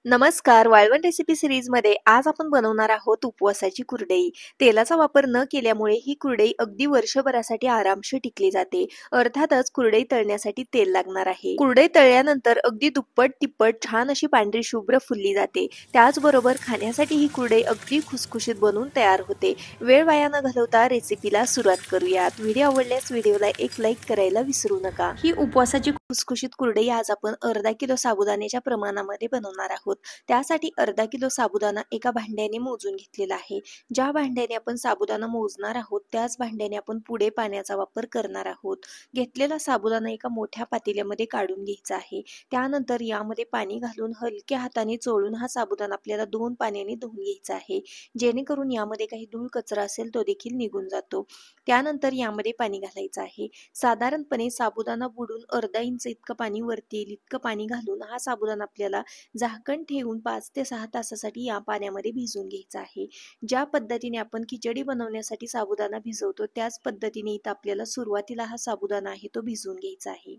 नमस्कार. वाळवंट रेसिपी सीरीजमध्ये आज आपण बनवणार आहोत उपवासाची कुरडई. तेलाचा वापर न केल्यामुळे ही कुरडई अगदी वर्षभरासाठी आरामशीर टिकली जाते. अर्थातच कुरडई तळण्यासाठी तेल लागणार आहे. कुरडई तळल्यानंतर अगदी दुप्पट तिप्पट छान अशी पांढरी शुभ्र फुलली जाते. त्याचबरोबर खाण्यासाठी ही कुरडई अगदी खुसखुशीत बनून तयार होते. वेळ वाया न घालवता रेसिपीला सुरुवात करूयात. व्हिडिओ आवडल्यास व्हिडिओला एक लाईक करायला विसरू नका. ही उपवासाची खुसखुशीत कुरडई आज आपण अर्धा किलो साबुदाण्याच्या प्रमाणामध्ये बनवणार आहोत. त्यासाठी अर्धा किलो साबुदाणा एका भांड्याने मोजून घेतलेला आहे. ज्या भांड्याने आपण साबुदाणा मोजणार आहोत त्याच भांड्याने आपण पुढे पाण्याचा वापर करणार आहोत. घेतलेला साबुदाणा एका मोठ्या पातेल्यामध्ये काढून घ्यायचा आहे. त्यानंतर यामध्ये पाणी घालून हलक्या हाताने चोळून हा साबुदाणा आपल्याला 2 पाण्याने धुवून घ्यायचा आहे, जेणेकरून यामध्ये काही धूळ कचरा असेल तो देखील निघून जातो. त्यानंतर यामध्ये पाणी घालायचं आहे. साधारणपणे साबुदाणा बुडून अर्धा इंच इतकं पाणी वरती येईल इतकं पाणी घालून हा साबुदाणा आपल्याला झाकण ठेवून 5 ते 6 तासासाठी या पाण्यामध्ये भिजवून घ्यायचा आहे. ज्या पद्धतीने आपण खिचडी बनवण्यासाठी साबुदाणा भिजवतो त्याच पद्धतीने इथं आपल्याला सुरुवातीला हा साबुदाणा आहे तो भिजवून घ्यायचा आहे.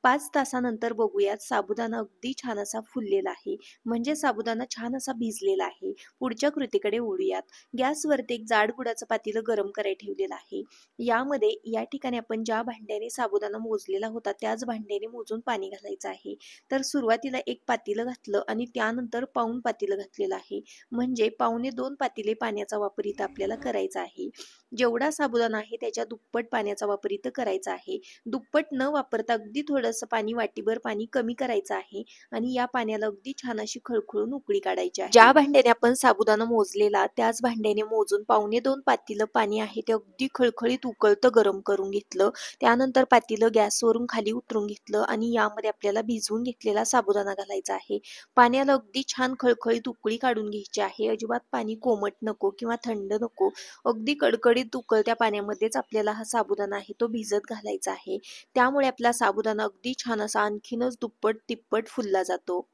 5 तासानंतर बघूयात साबुदाणा अगदी छान असा फुललेला आहे, म्हणजे साबुदाणा छान असा भिजलेला आहे. पुढच्या कृतीकडे वळूयात. गॅसवरती एक जाड बुडाचं पातेलं गरम करायला ठेवलेलं आहे. यामध्ये या ठिकाणी आपण ज्या भांड्याने साबुदाणा मोजलेला होता त्याच भांड्याने मोजून पाणी घालायचं आहे. तर सुरुवातीला एक पातेलं घातलं आणि त्यानंतर पाऊण पातेलं घातलेलं आहे, म्हणजे 1.25 पातेले पाण्याचा वापर इथं आपल्याला करायचा आहे. जेवढा साबुदाणा आहे त्याच्या दुप्पट पाण्याचा वापर इथं करायचा आहे. दुप्पट न वापरता अगदी थोडंसं पाणी, वाटीभर पाणी कमी करायचं आहे आणि या पाण्याला अगदी छान अशी खळखळून उकळी काढायची आहे. ज्या भांड्याने आपण साबुदाणा मोजलेला त्याच भांड्याने मोजून 1.25 पातेलं पाणी आहे ते अगदी खळखळीत उकळतं गरम करून घेतलं. त्यानंतर पातेलं गॅसवरून खाली उतरून घेतलं आणि यामध्ये आपल्याला भिजवून घेतलेला साबुदाणा घालायचा आहे. पाण्याला अगदी छान खळखळीत उकळी काढून घ्यायची आहे. अजिबात पाणी कोमट नको किंवा थंड नको, अगदी कडकडीत उकळत्या पाण्यामध्येच आपल्याला हा साबुदाणा आहे तो भिजत घालायचा आहे. त्यामुळे आपला साबुदाणा अगदी छान असा आणखीनच दुप्पट तिप्पट फुलला जातो.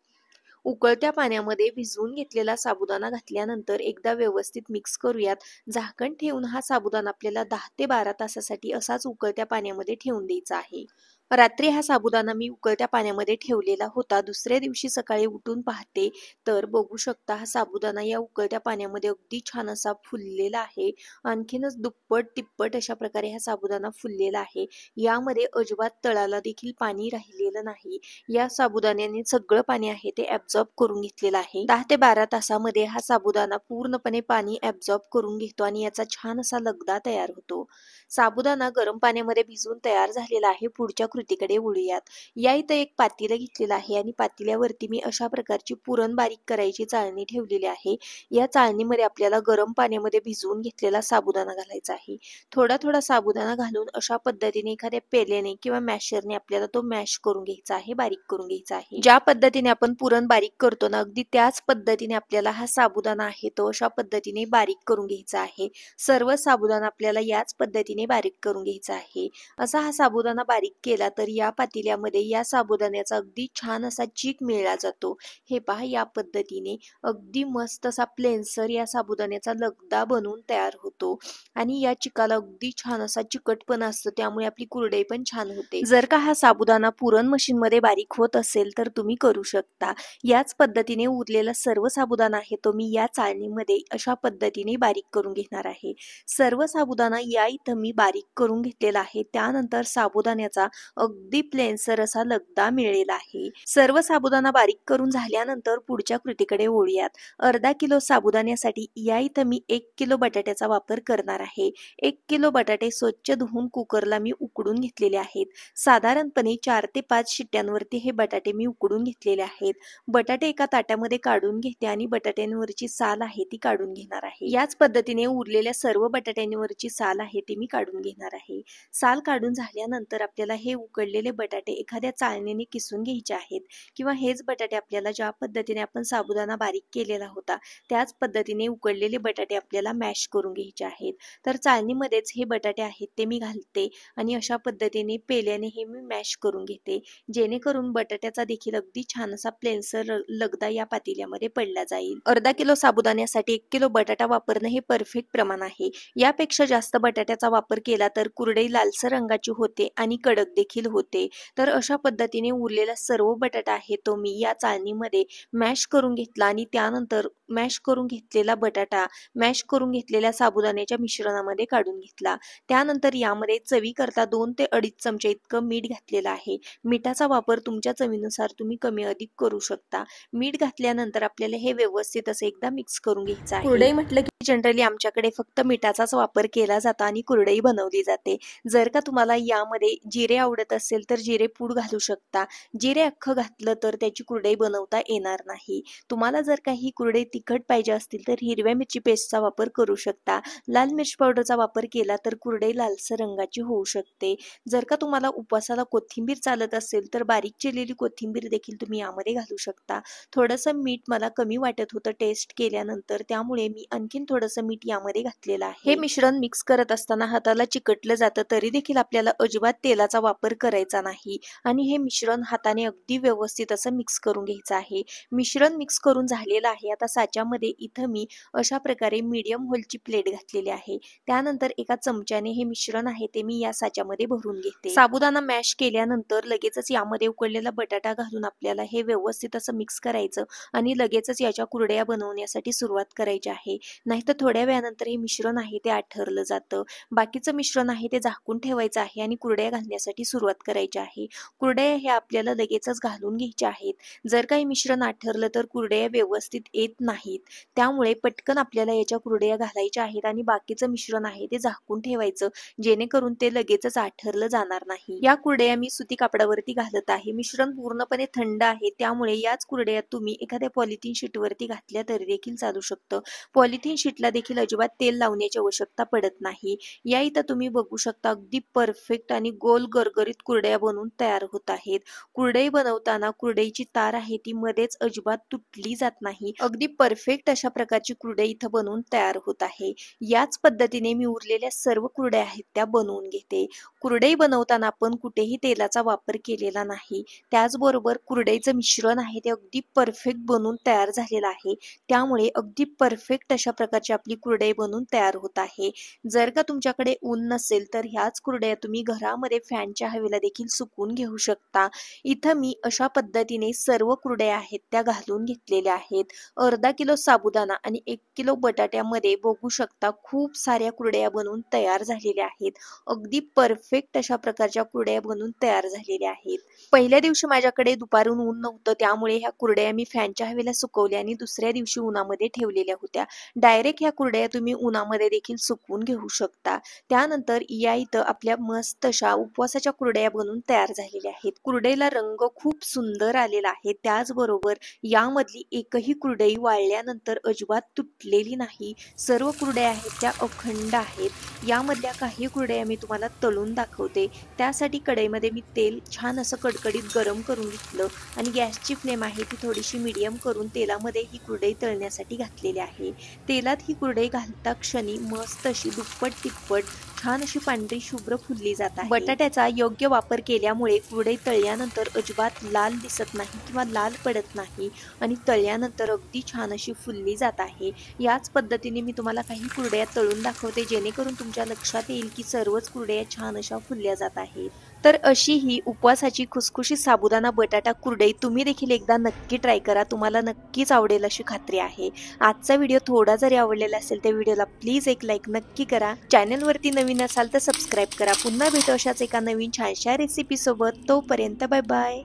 उकळत्या पाण्यामध्ये भिजवून घेतलेला साबुदाणा घातल्यानंतर एकदा व्यवस्थित मिक्स करूयात. झाकण ठेवून हा साबुदाणा आपल्याला 10 ते 12 तासासाठी असाच उकळत्या पाण्यामध्ये ठेवून द्यायचा आहे. रात्री हा साबुदाणा मी उकळत्या पाण्यामध्ये ठेवलेला होता. दुसऱ्या दिवशी सकाळी उठून पाहते तर बघू शकता हा साबुदाणा या उकळत्या पाण्यामध्ये अगदी छान असा फुललेला आहे. आणखीनच दुप्पट तिप्पट अशा प्रकारे हा साबुदाणा फुललेला आहे. यामध्ये अजिबात तळाला देखील पाणी राहिलेलं नाही. या साबुदाण्याने सगळं पाणी आहे ते ऍब्झॉर्ब करून घेतलेलं आहे. 10 ते 12 तासामध्ये हा साबुदाणा पूर्णपणे पाणी ऍब्झॉर्ब करून घेतो आणि याचा छान असा लगदा तयार होतो. साबुदाणा गरम पाण्यामध्ये भिजून तयार झालेला आहे. पुढच्या कृतीकडे वळूयात. या इथं एक पातेलं घेतलेलं आहे आणि पातेल्यावरती मी अशा प्रकारची पुरण बारीक करायची चाळणी ठेवलेली आहे. या चाळणीमध्ये आपल्याला गरम पाण्यामध्ये भिजवून घेतलेला साबुदाणा घालायचा आहे. थोडा थोडा साबुदाणा घालून अशा पद्धतीने एखाद्या पेल्याने किंवा मॅशरने आपल्याला तो मॅश करून घ्यायचा आहे, बारीक करून घ्यायचा आहे. ज्या पद्धतीने आपण पुरण बारीक करतो ना अगदी त्याच पद्धतीने आपल्याला हा साबुदाणा आहे तो अशा पद्धतीने बारीक करून घ्यायचा आहे. सर्व साबुदाणा आपल्याला याच पद्धतीने बारीक करून घ्यायचा आहे. असा हा साबुदाणा बारीक केला तर या पातेल्यामध्ये या साबुदाण्याचा अगदी छान असा चीक मिळला जातो. हे पहा, या पद्धतीने अगदी मस्त असा प्लेनसर या साबुदाण्याचा लगदा बनवून तयार होतो आणि या चिकाला अगदी छान असा चिकटपणा असतो, त्यामुळे आपली कुरडई पण छान होते. जर का हा साबुदाणा पुरण मशीन मध्ये बारीक होत असेल तर तुम्ही करू शकता. याच पद्धतीने उरलेला सर्व साबुदाणा आहे तो मी या चाळणीमध्ये अशा पद्धतीने बारीक करून घेणार आहे. सर्व साबुदाणा या इथं मी बारीक करून घेतलेला आहे. त्यानंतर साबुदाण्याचा अगदी प्लेनसर असा लगदा मिळेला आहे. सर्व साबुदाणा बारीक करून झाल्यानंतर पुढच्या कृतीकडे वळूयात. अर्धा किलो साबुदाण्यासाठी या इथं मी 1 किलो बटाट्याचा वापर करणार आहे. 1 किलो बटाटे स्वच्छ धुवून कुकरला मी उकडून घेतलेले आहेत. साधारणपणे 4 ते 5 शिट्ट्यांवरती हे बटाटे मी उकडून घेतलेले आहेत. बटाटे एका ताटामध्ये काढून घेते आणि बटाट्यांवरची साल आहे ती काढून घेणार आहे. याच पद्धतीने उरलेल्या सर्व बटाट्यांवरची साल आहे ती मी काढून घेणार आहे. साल काढून झाल्यानंतर आपल्याला हे उकडलेले बटाटे एखाद्या चाळणीने किसून घ्यायचे आहेत किंवा हेच बटाटे आपल्याला ज्या पद्धतीने आपण साबुदाणा बारीक केलेला होता त्याच पद्धतीने उकडलेले बटाटे आपल्याला मॅश करून घ्यायचे आहेत. तर चाळणीमध्येच हे बटाटे आहेत ते मी घालते आणि अशा पद्धतीने पेल्याने हे मी मॅश करून घेते, जेणेकरून बटाट्याचा देखील अगदी छान असा प्लेनसर लगदा या पातेल्यामध्ये पडला जाईल. अर्धा किलो साबुदाण्यासाठी 1 किलो बटाटा वापरणं हे परफेक्ट प्रमाण आहे. यापेक्षा जास्त बटाट्याचा वापर केला तर कुरडई लालसर रंगाची होते आणि कडक देखील देखील होते. तर अशा पद्धतीने उरलेला सर्व बटाटा आहे तो मी या चाळणीमध्ये मॅश करून घेतला आणि त्यानंतर मॅश करून घेतलेला बटाटा मॅश करून घेतलेल्या साबुदाण्याच्या मिश्रणामध्ये काढून घेतला. त्यानंतर यामध्ये चवीकरता 2 ते 2.5 चमचे इतकं मीठ घातलेलं आहे. मिठाचा वापर तुमच्या चवीनुसार तुम्ही कमी अधिक करू शकता. मीठ घातल्यानंतर आपल्याला हे व्यवस्थित असं एकदा मिक्स करून घ्यायचं आहे. कुरडई म्हटलं की जनरली आमच्याकडे फक्त मिठाचाच वापर केला जातो आणि कुरडई बनवली जाते. जर का तुम्हाला यामध्ये जिरे आवडत असेल तर जिरे पूड घालू शकता. जिरे अख्खं घातलं तर त्याची कुरडई बनवता येणार नाही. तुम्हाला जर काही कुरडई तिखट पाहिजे असतील तर हिरव्या मिरची पेस्टचा वापर करू शकता. लाल मिर्च पावडरचा वापर केला तर कुरडई लालसर रंगाची होऊ शकते. जर का तुम्हाला उपवासाला कोथिंबीर चालत असेल तर बारीक चिरलेली कोथिंबीर देखील तुम्ही यामध्ये घालू शकता. थोडंसं मीठ मला कमी वाटत होतं टेस्ट केल्यानंतर, त्यामुळे मी आणखीन थोडंसं मीठ यामध्ये घातलेलं आहे. हे मिश्रण मिक्स करत असताना हाताला चिकटलं जातं तरी देखील आपल्याला अजिबात तेलाचा वापर करायचा नाही आणि हे मिश्रण हाताने अगदी व्यवस्थित असं मिक्स करून घ्यायचं आहे. मिश्रण मिक्स करून झालेलं आहे. आता साच्यामध्ये इथं मी अशा प्रकारे मीडियम होलची प्लेट घातलेली आहे. त्यानंतर एका चमच्याने हे मिश्रण आहे ते मी या साच्यामध्ये भरून घेते. साबुदाणा मॅश केल्यानंतर लगेचच यामध्ये उकडलेला बटाटा घालून आपल्याला हे व्यवस्थित असं मिक्स करायचं आणि लगेचच याच्या कुरडया बनवण्यासाठी सुरुवात करायची आहे. नाहीतर थोड्या वेळानंतर हे मिश्रण आहे ते आठरलं जातं. बाकीचं मिश्रण आहे ते झाकून ठेवायचं आहे आणि कुरडया घालण्यासाठी सुरुवात करायची आहे. कुरडया हे आपल्याला लगेचच घालून घ्यायच्या आहेत. जर काही मिश्रण आठरलं तर कुरडया व्यवस्थित येत नाहीत. त्यामुळे पटकन आपल्याला याच्या कुरडया घालायच्या आहेत आणि बाकीचं मिश्रण आहे ते झाकून ठेवायचं, जेणेकरून ते लगेचच आठरलं जाणार नाही. या कुरडया मी सुती कापडावरती घालत आहे. मिश्रण पूर्णपणे थंड आहे, त्यामुळे याच कुरडया तुम्ही एखाद्या पॉलिथिन शीटवरती घातल्या तरी देखील चालू शकतं. पॉलिथिन शीटला देखील अजिबात तेल लावण्याची आवश्यकता पडत नाही. या इथं तुम्ही बघू शकता अगदी परफेक्ट आणि गोल गरगरीत कुरडया बनवून तयार होत आहेत. कुरडई बनवताना कुरडईची तार आहे ती मध्येच अजिबात तुटली जात नाही. अगदी परफेक्ट अशा प्रकारची कुरडई इथं बनवून तयार होत आहे. याच पद्धतीने मी उरलेल्या सर्व कुरडया आहेत त्या बनवून घेते. कुरडई बनवताना आपण कुठेही तेलाचा वापर केलेला नाही. त्याचबरोबर कुरडईचं मिश्रण आहे ते अगदी परफेक्ट बनवून तयार झालेलं आहे. त्यामुळे अगदी परफेक्ट अशा प्रकारची आपली कुरडई बनवून तयार होत आहे. जर का तुमच्याकडे ऊन नसेल तर ह्याच कुरडया तुम्ही घरामध्ये फॅनच्या हवेला देखील सुकवून घेऊ शकता. इथं मी अशा पद्धतीने सर्व कुरडया आहेत त्या घालून घेतलेल्या आहेत. अर्धा किलो साबुदाणा आणि 1 किलो बटाट्यामध्ये बघू शकता खूप साऱ्या कुरडया बनवून तयार झालेल्या आहेत. अगदी परफेक्ट अशा प्रकारच्या कुरडया बनवून तयार झालेल्या आहेत. पहिल्या दिवशी माझ्याकडे दुपारून ऊन नव्हतं, त्यामुळे ह्या कुरडया मी फॅनच्या हवेला सुकवल्या आणि दुसऱ्या दिवशी उन्हामध्ये ठेवलेल्या होत्या. डायरेक्ट ह्या कुरडया तुम्ही उन्हामध्ये देखील सुकवून घेऊ शकता. त्यानंतर या इथं आपल्या मस्त अशा उपवासाच्या कुरडया बनवून तयार झालेल्या आहेत. कुरडईला रंग खूप सुंदर आलेला आहे. त्याचबरोबर यामधली एकही कुरडई वाळल्यानंतर अजिबात तुटलेली नाही. सर्व कुरडया आहेत त्या अखंड आहेत. यामधल्या काही कुरडया मी तुम्हाला तळून दाखवते. त्यासाठी कढईमध्ये मी तेल छान असं कडकडीत गरम करून घेतलं आणि गॅसची फ्लेम आहे ती थोडीशी मीडियम करून तेलामध्ये ही कुरडई तळण्यासाठी घातलेली आहे. तेलात ही कुरडई घालता क्षणी मस्त अशी दुप्पट तिप्पट छान अशी पांढरी शुभ्र फुलली जात आहे. बटाट्याचा योग्य वापर केल्यामुळे कुरडई तळल्यानंतर अजिबात लाल दिसत नाही किंवा लाल पडत नाही आणि तळल्यानंतर अगदी छान अशी फुलली जात आहे. याच पद्धतीने मी तुम्हाला काही कुरडया तळून दाखवते, जेणेकरून तुमच्या लक्षात येईल की सर्वच कुरडया छान अशा फुलल्या जात आहेत. तर अशी ही उपवासाची खुसखुशीत साबुदाणा बटाटा कुरडई तुम्ही देखील एकदा नक्की ट्राय करा. तुम्हाला नक्कीच आवडेल अशी खात्री आहे. आजचा व्हिडिओ थोडा जरी आवडलेला असेल त्या व्हिडिओला प्लीज एक लाईक नक्की करा. चॅनलवरती नवीन असाल तर सबस्क्राईब करा. पुन्हा भेटू अशाच एका नवीन छानशा रेसिपी सोबत. तोपर्यंत बाय बाय.